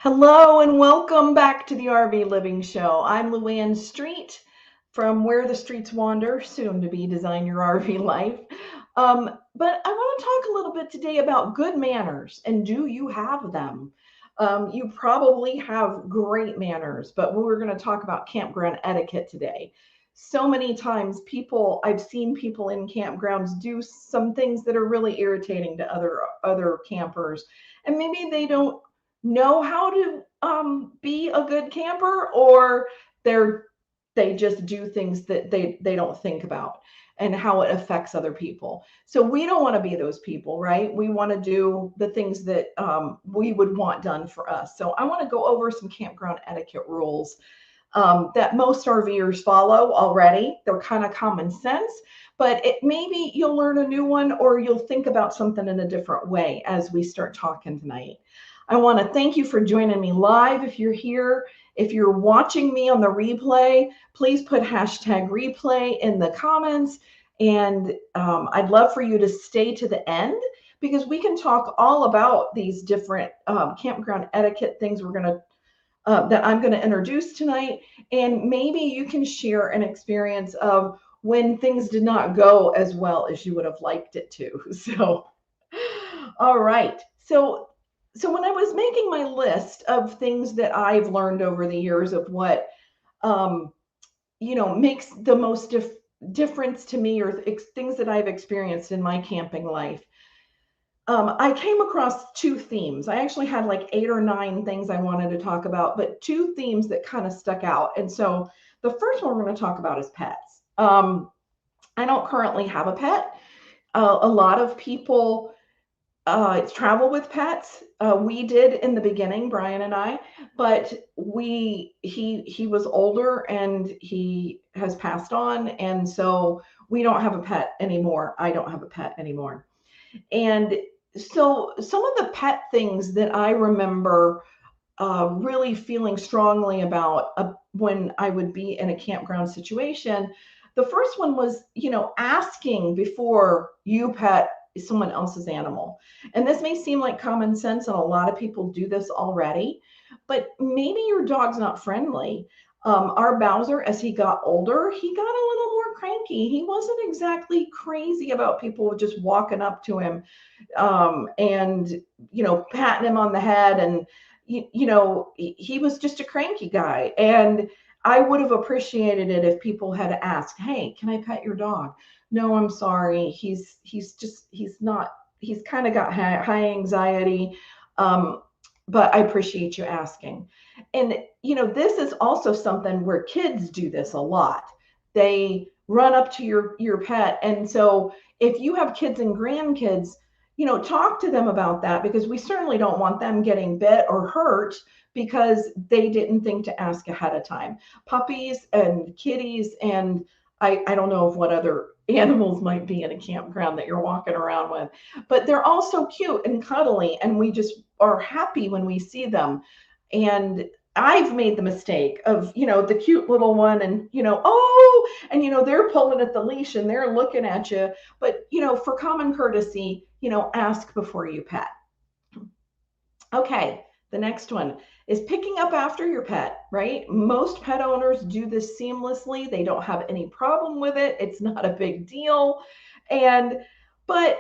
Hello and welcome back to the RV Living Show. I'm Luann Street from Where the Streets Wander, soon to be Design Your RV Life. But I want to talk a little bit today about good manners, and do you have them? You probably have great manners, but we're going to talk about campground etiquette today. So many times I've seen people in campgrounds do some things that are really irritating to other campers, and maybe they don't know how to be a good camper, or they just do things that they don't think about and how it affects other people. So we don't want to be those people, right? We want to do the things that we would want done for us. So I want to go over some campground etiquette rules that most RVers follow already. They're kind of common sense, but maybe you'll learn a new one, or you'll think about something in a different way as we start talking tonight. I want to thank you for joining me live. If you're here, if you're watching me on the replay, please put #replay in the comments. And I'd love for you to stay to the end, because we can talk all about these different campground etiquette things that I'm going to introduce tonight. And maybe you can share an experience of when things did not go as well as you would have liked it to. So, all right. So when I was making my list of things that I've learned over the years of what, makes the most difference to me, or things that I've experienced in my camping life, I came across two themes. I actually had like 8 or 9 things I wanted to talk about, but 2 themes that kind of stuck out. And so the first one we're going to talk about is pets. I don't currently have a pet. A lot of people travel with pets. We did in the beginning, Brian and I, but he was older and he has passed on. And so we don't have a pet anymore. I don't have a pet anymore. And so some of the pet things that I remember really feeling strongly about when I would be in a campground situation, the first one was, asking before you pet someone else's animal. And this may seem like common sense, and a lot of people do this already, but maybe your dog's not friendly. Our Bowser, as he got older, he got a little more cranky. He wasn't exactly crazy about people just walking up to him and, patting him on the head. And, he was just a cranky guy. And I would have appreciated it if people had asked, "Hey, can I pet your dog?" "No, I'm sorry. He's kind of got high anxiety. But I appreciate you asking." And, this is also something where kids do this a lot. They run up to your pet. And so if you have kids and grandkids, talk to them about that, because we certainly don't want them getting bit or hurt because they didn't think to ask ahead of time. Puppies and kitties, and I don't know of what other animals might be in a campground that you're walking around with, but they're all so cute and cuddly, and we just are happy when we see them. And I've made the mistake of, the cute little one, and, and, they're pulling at the leash and they're looking at you. But, for common courtesy, ask before you pet. Okay, the next one is picking up after your pet, right? Most pet owners do this seamlessly. They don't have any problem with it. It's not a big deal. But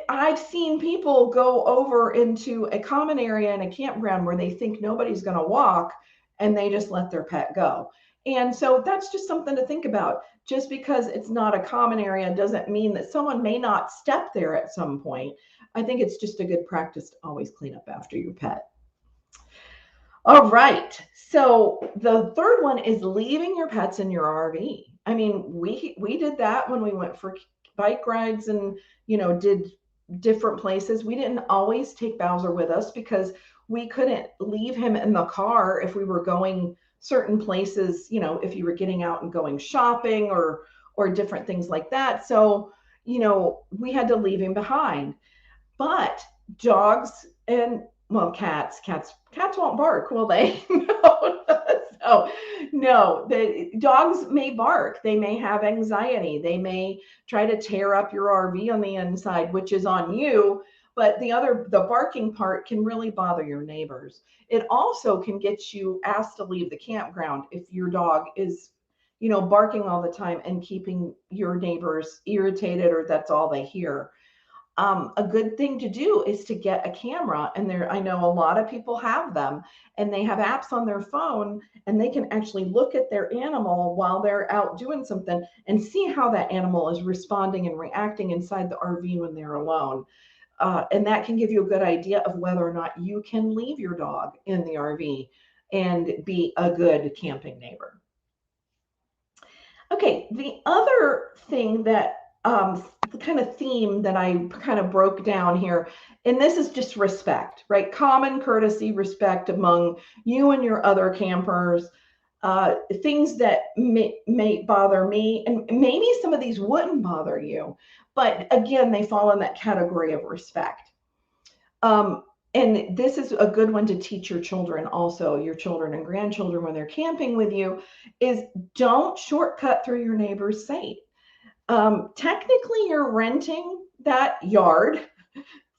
I've seen people go over into a common area in a campground where they think nobody's going to walk, and they just let their pet go. And so that's just something to think about. Just because it's not a common area doesn't mean that someone may not step there at some point. I think it's just a good practice to always clean up after your pet. All right. So the third one is leaving your pets in your RV. I mean, we did that when we went for bike rides and, did different places. We didn't always take Bowser with us because we couldn't leave him in the car if we were going certain places, if you were getting out and going shopping or different things like that. So, we had to leave him behind. But dogs and, well, cats won't bark, will they? No, the dogs may bark. They may have anxiety. They may try to tear up your RV on the inside, which is on you. But the barking part can really bother your neighbors. It also can get you asked to leave the campground if your dog is, barking all the time and keeping your neighbors irritated, or that's all they hear. A good thing to do is to get a camera, and I know a lot of people have them, and they have apps on their phone, and they can actually look at their animal while they're out doing something and see how that animal is responding and reacting inside the RV when they're alone. And that can give you a good idea of whether or not you can leave your dog in the RV and be a good camping neighbor. Okay, the other thing that the kind of theme that I kind of broke down here, and this is just respect, right? Common courtesy, respect among you and your other campers. Things that may bother me, and maybe some of these wouldn't bother you, but again, they fall in that category of respect. And this is a good one to teach your children also, your children and grandchildren when they're camping with you, is don't shortcut through your neighbor's site. Technically, you're renting that yard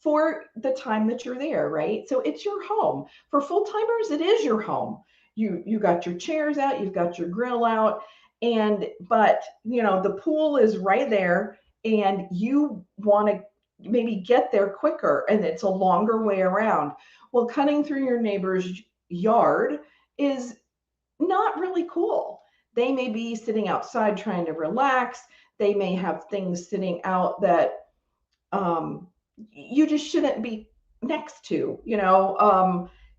for the time that you're there, right? So it's your home. For full-timers, it is your home. You got your chairs out, you've got your grill out, but the pool is right there, and you want to maybe get there quicker, and it's a longer way around. Well, cutting through your neighbor's yard is not really cool. They may be sitting outside trying to relax. They may have things sitting out that you just shouldn't be next to,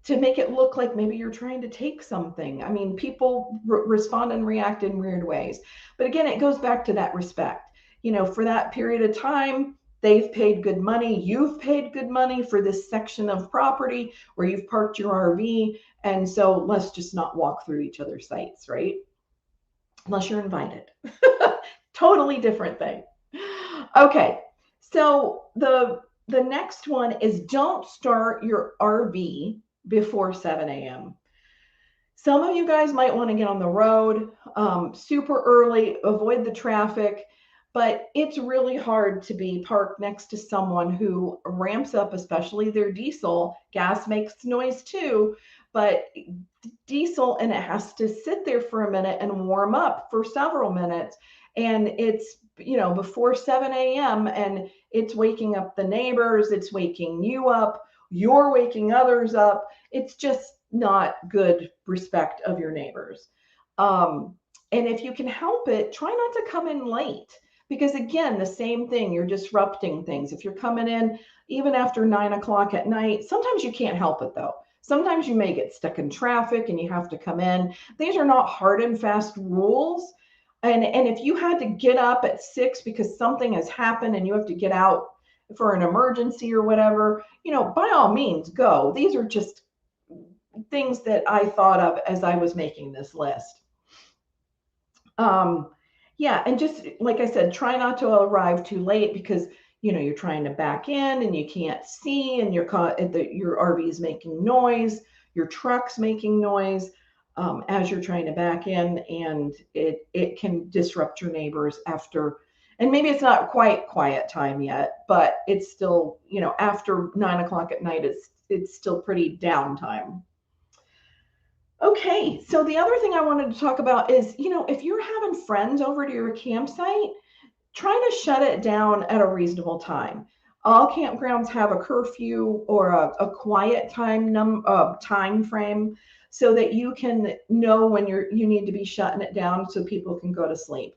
to make it look like maybe you're trying to take something. I mean, people respond and react in weird ways. But again, it goes back to that respect. For that period of time, they've paid good money. You've paid good money for this section of property where you've parked your RV. And so let's just not walk through each other's sites, right? Unless you're invited. Totally different thing. Okay, so the next one is don't start your RV before 7 a.m. Some of you guys might want to get on the road super early, avoid the traffic, but it's really hard to be parked next to someone who ramps up, especially their diesel. Gas makes noise too, but diesel, and it has to sit there for a minute and warm up for several minutes. And it's, before 7 a.m. and it's waking up the neighbors, it's waking you up, you're waking others up. It's just not good respect of your neighbors. And if you can help it, try not to come in late, because again, the same thing, you're disrupting things. If you're coming in even after 9 o'clock at night, sometimes you can't help it though. Sometimes you may get stuck in traffic and you have to come in. These are not hard and fast rules. And if you had to get up at 6 because something has happened and you have to get out for an emergency or whatever, by all means, go. These are just things that I thought of as I was making this list. Yeah, and just like I said, try not to arrive too late, because you're trying to back in and you can't see, and your RV is making noise, your truck's making noise as you're trying to back in, and it can disrupt your neighbors after. And maybe it's not quite quiet time yet, but it's still, after 9 o'clock at night, it's still pretty downtime. Okay, so the other thing I wanted to talk about is, if you're having friends over to your campsite, try to shut it down at a reasonable time. All campgrounds have a curfew or a quiet time frame, so that you can know when you need to be shutting it down so people can go to sleep.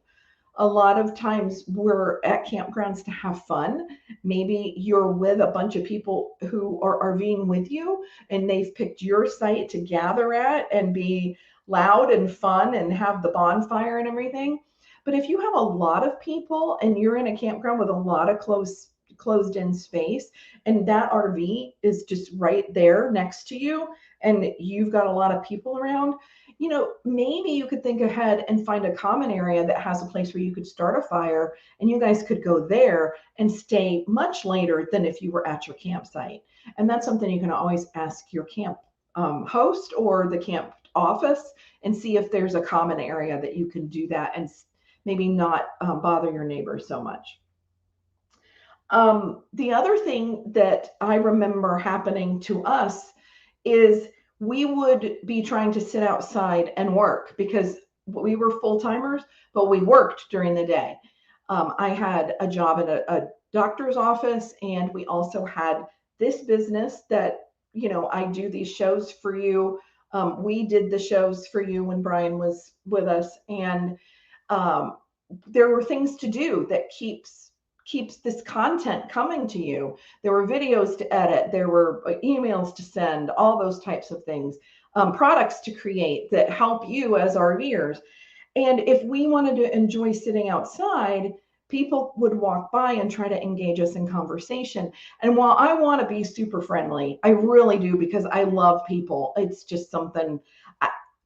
A lot of times we're at campgrounds to have fun. Maybe you're with a bunch of people who are RVing with you, and they've picked your site to gather at and be loud and fun and have the bonfire and everything. But if you have a lot of people and you're in a campground with a lot of closed in space, and that RV is just right there next to you, and you've got a lot of people around, maybe you could think ahead and find a common area that has a place where you could start a fire, and you guys could go there and stay much later than if you were at your campsite. And that's something you can always ask your camp host or the camp office and see if there's a common area that you can do that and maybe not bother your neighbors so much. The other thing that I remember happening to us is we would be trying to sit outside and work because we were full-timers, but we worked during the day. I had a job at a doctor's office, and we also had this business that, I do these shows for you. We did the shows for you when Brian was with us, and um, there were things to do that keeps this content coming to you. There were videos to edit, there were emails to send, all those types of things, products to create that help you as RVers. And if we wanted to enjoy sitting outside, people would walk by and try to engage us in conversation. And while I want to be super friendly, I really do, because I love people. It's just something,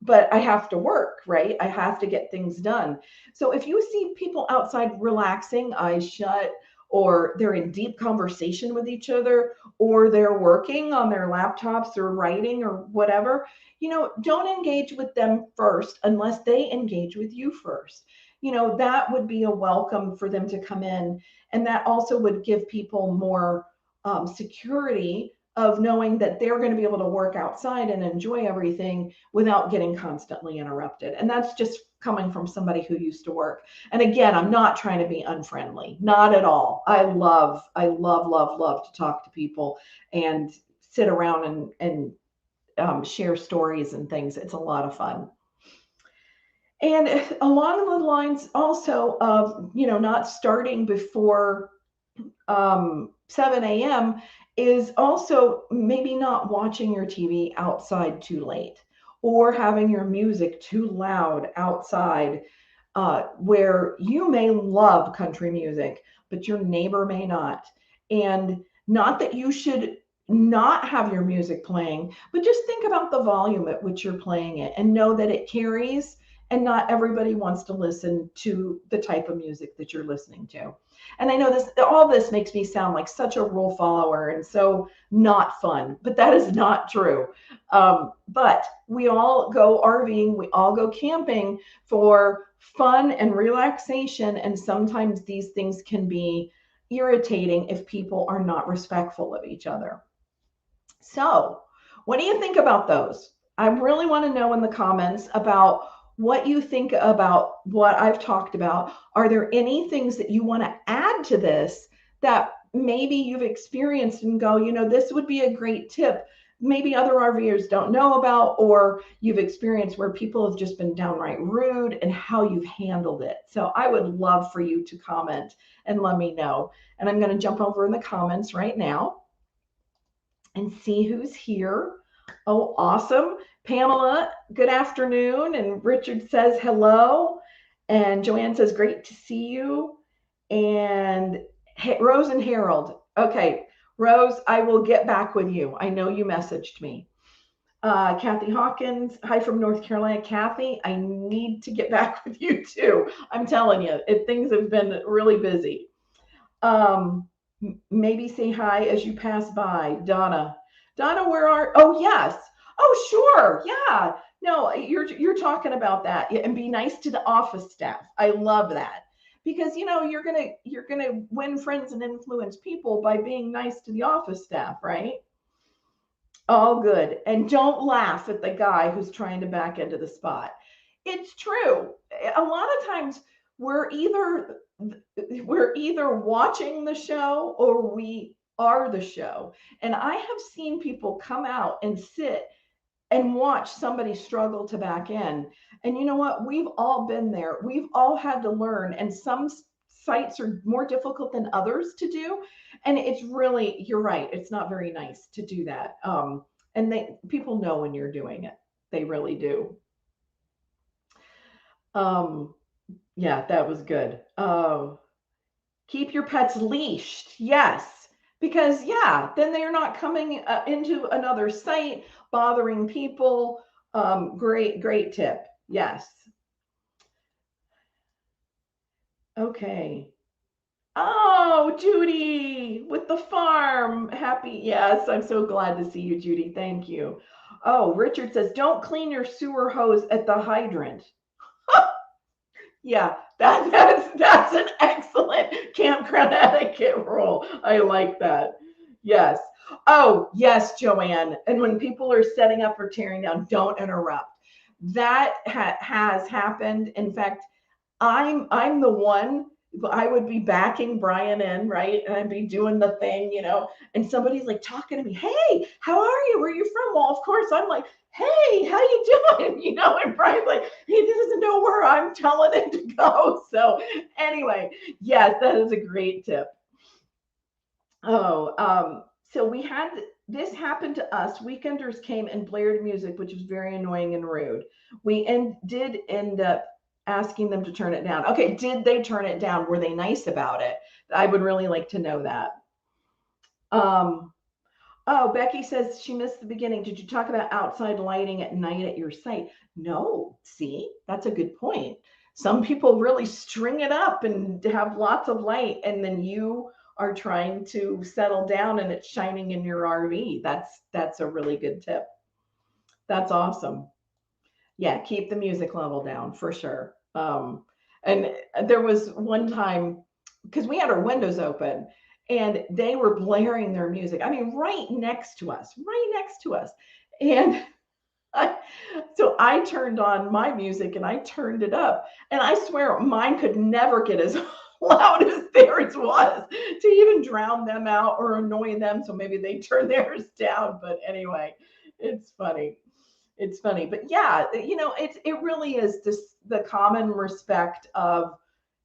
but I have to work, right? I have to get things done. So if you see people outside relaxing, eyes shut, or they're in deep conversation with each other, or they're working on their laptops or writing or whatever, don't engage with them first unless they engage with you first. That would be a welcome for them to come in. And that also would give people more security of knowing that they're going to be able to work outside and enjoy everything without getting constantly interrupted. And that's just coming from somebody who used to work. And again, I'm not trying to be unfriendly, not at all. I love, love to talk to people and sit around and share stories and things. It's a lot of fun. And along the lines also of, not starting before 7 a.m. is also maybe not watching your TV outside too late, or having your music too loud outside, where you may love country music, but your neighbor may not. And not that you should not have your music playing, but just think about the volume at which you're playing it and know that it carries, and not everybody wants to listen to the type of music that you're listening to. And I know all this makes me sound like such a rule follower and so not fun, but that is not true. But we all go RVing, we all go camping for fun and relaxation. And sometimes these things can be irritating if people are not respectful of each other. So, what do you think about those? I really want to know in the comments about what you think about what I've talked about. Are there any things that you want to add to this that maybe you've experienced and go, this would be a great tip, maybe other RVers don't know about, or you've experienced where people have just been downright rude and how you've handled it? So I would love for you to comment and let me know. And I'm going to jump over in the comments right now and see who's here. Oh, awesome. Pamela, good afternoon. And Richard says hello. And Joanne says, great to see you. And Rose and Harold. Okay, Rose, I will get back with you. I know you messaged me. Kathy Hawkins, hi from North Carolina. Kathy, I need to get back with you too. I'm telling you, things have been really busy. Maybe say hi as you pass by. Donna, oh, yes. Oh, sure. Yeah. No, you're talking about that. And be nice to the office staff. I love that, because you're gonna win friends and influence people by being nice to the office staff, right? All good. And don't laugh at the guy who's trying to back into the spot. It's true. A lot of times we're either watching the show or we are the show. And I have seen people come out and sit and watch somebody struggle to back in. And you know what? We've all been there. We've all had to learn. And some sites are more difficult than others to do. And it's really, you're right, it's not very nice to do that. And people know when you're doing it. They really do. Yeah, that was good. Keep your pets leashed. Yes. Because, yeah, then they're not coming into another site, bothering people. Great tip. Yes. Okay. Oh, Judy with the farm. Happy. Yes, I'm so glad to see you, Judy. Thank you. Oh, Richard says, don't clean your sewer hose at the hydrant. Yeah, that's an excellent campground etiquette rule. I like that. Yes. Oh, yes, Joanne. And when people are setting up or tearing down, don't interrupt. That has happened. In fact, I'm the one. I would be backing Brian in, right? And I'd be doing the thing, and somebody's like talking to me, hey, how are you? Where are you from? Well, of course, I'm like, hey, how you doing? And Brian's like, he doesn't know where I'm telling him to go. So anyway, yes, that is a great tip. Oh, so we had this happen to us. Weekenders came and blared music, which was very annoying and rude. Did end up asking them to turn it down. Okay, did they turn it down? Were they nice about it? I would really like to know that. Um, oh, Becky says she missed the beginning. Did you talk about outside lighting at night at your site? No. See, that's a good point. Some people really string it up and have lots of light, and then you are trying to settle down and it's shining in your RV. That's a really good tip. That's awesome. Yeah, keep the music level down for sure. And there was one time because we had our windows open and they were blaring their music. I mean, right next to us, right next to us. And so I turned on my music and I turned it up. And I swear mine could never get as loud as theirs was to even drown them out or annoy them. So maybe they turned theirs down. But anyway, it's funny. It's funny. But yeah, it really is just the common respect of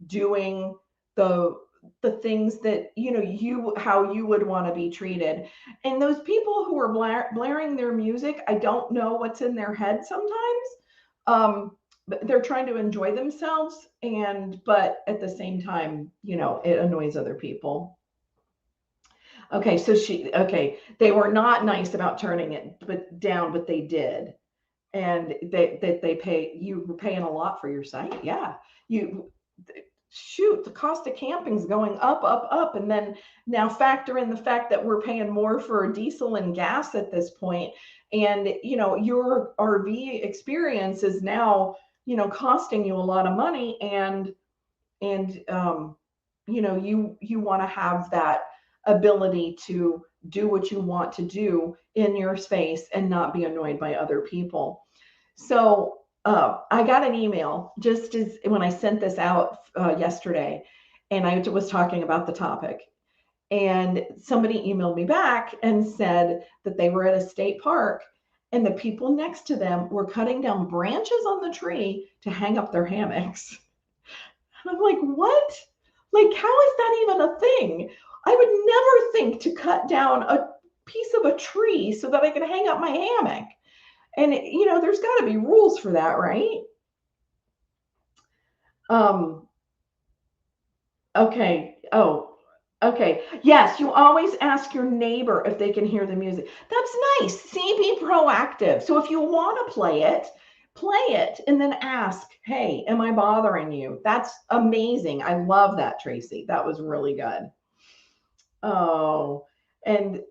doing the the things that how you would want to be treated. And those people who are blaring their music, I don't know what's in their head sometimes. But they're trying to enjoy themselves, but at the same time, it annoys other people. Okay, so they were not nice about turning it down, but they did. And you were paying a lot for your site. Yeah. You shoot, the cost of camping is going up, up, up. And then now factor in the fact that we're paying more for diesel and gas at this point. And, your RV experience is now, costing you a lot of money. And you want to have that ability to do what you want to do in your space and not be annoyed by other people. So I got an email just as when I sent this out yesterday, and I was talking about the topic. And somebody emailed me back and said that they were at a state park and the people next to them were cutting down branches on the tree to hang up their hammocks. And I'm like, what? Like, how is that even a thing? I would never think to cut down a piece of a tree so that I can hang up my hammock. And, there's got to be rules for that, right? Okay. Oh, okay. Yes, you always ask your neighbor if they can hear the music. That's nice. See, be proactive. So if you want to play it and then ask, hey, am I bothering you? That's amazing. I love that, Tracy. That was really good. Oh, and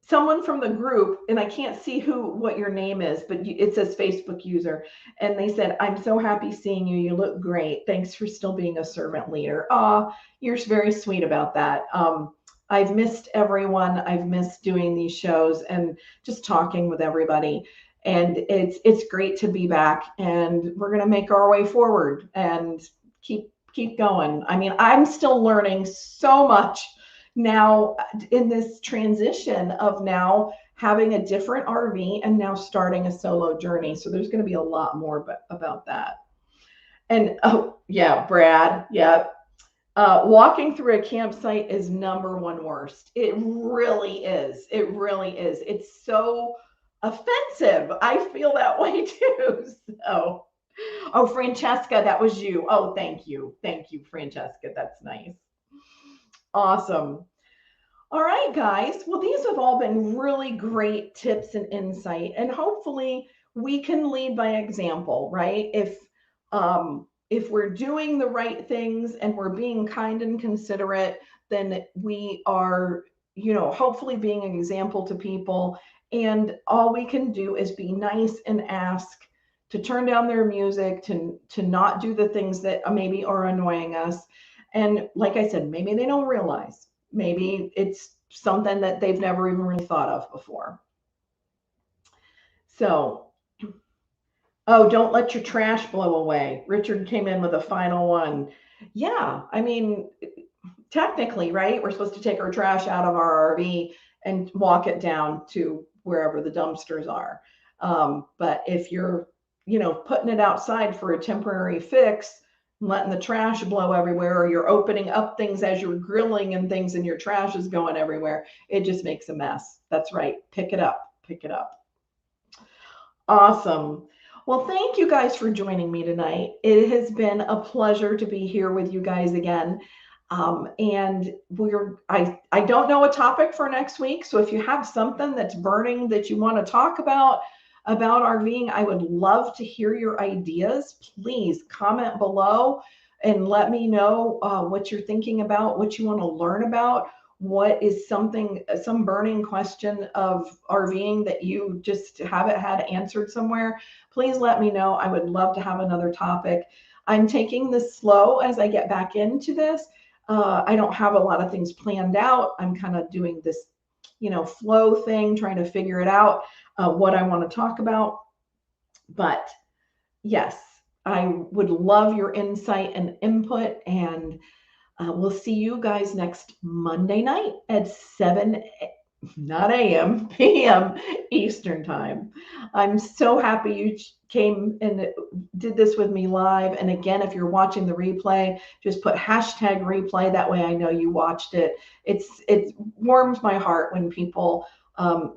someone from the group, and I can't see what your name is, but it says Facebook user, and they said, I'm so happy seeing you. You look great. Thanks for still being a servant leader. You're very sweet about that. I've missed everyone. I've missed doing these shows and just talking with everybody. And it's great to be back, and we're going to make our way forward and keep going. I mean, I'm still learning so much now in this transition of now having a different RV and now starting a solo journey. So there's going to be a lot more about that. And oh yeah, Brad, yeah. Walking through a campsite is number one worst. It really is. It really is. It's so offensive. I feel that way too. So, oh, Francesca, that was you. Oh, thank you. Thank you, Francesca. That's nice. Awesome. All right, guys. Well, these have all been really great tips and insight, and hopefully we can lead by example, right? If we're doing the right things and we're being kind and considerate, then we are, hopefully being an example to people. And all we can do is be nice and ask to turn down their music, to not do the things that maybe are annoying us. And like I said, maybe they don't realize. Maybe it's something that they've never even really thought of before. So, oh, don't let your trash blow away. Richard came in with a final one. Yeah, I mean, technically, right? We're supposed to take our trash out of our RV and walk it down to wherever the dumpsters are. But if you're, putting it outside for a temporary fix, letting the trash blow everywhere, or you're opening up things as you're grilling and things and your trash is going everywhere, it just makes a mess. That's right. Pick it up. Pick it up. Awesome. Well, thank you guys for joining me tonight. It has been a pleasure to be here with you guys again. And I don't know a topic for next week. So if you have something that's burning that you want to talk about RVing, I would love to hear your ideas. Please comment below and let me know what you're thinking about, what you want to learn about. What is some burning question of RVing that you just haven't had answered somewhere? Please let me know. I would love to have another topic. I'm taking this slow as I get back into this. I don't have a lot of things planned out. I'm kind of doing this, flow thing, trying to figure it out, what I want to talk about. But yes, I would love your insight and input, and we'll see you guys next Monday night at 7, not a.m., p.m. Eastern time. I'm so happy you came and did this with me live. And again, if you're watching the replay, just put #replay. That way I know you watched it. It warms my heart when people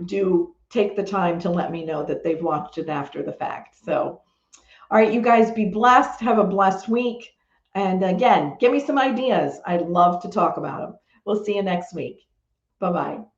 do take the time to let me know that they've watched it after the fact. So, all right, you guys be blessed. Have a blessed week. And again, give me some ideas. I'd love to talk about them. We'll see you next week. Bye-bye.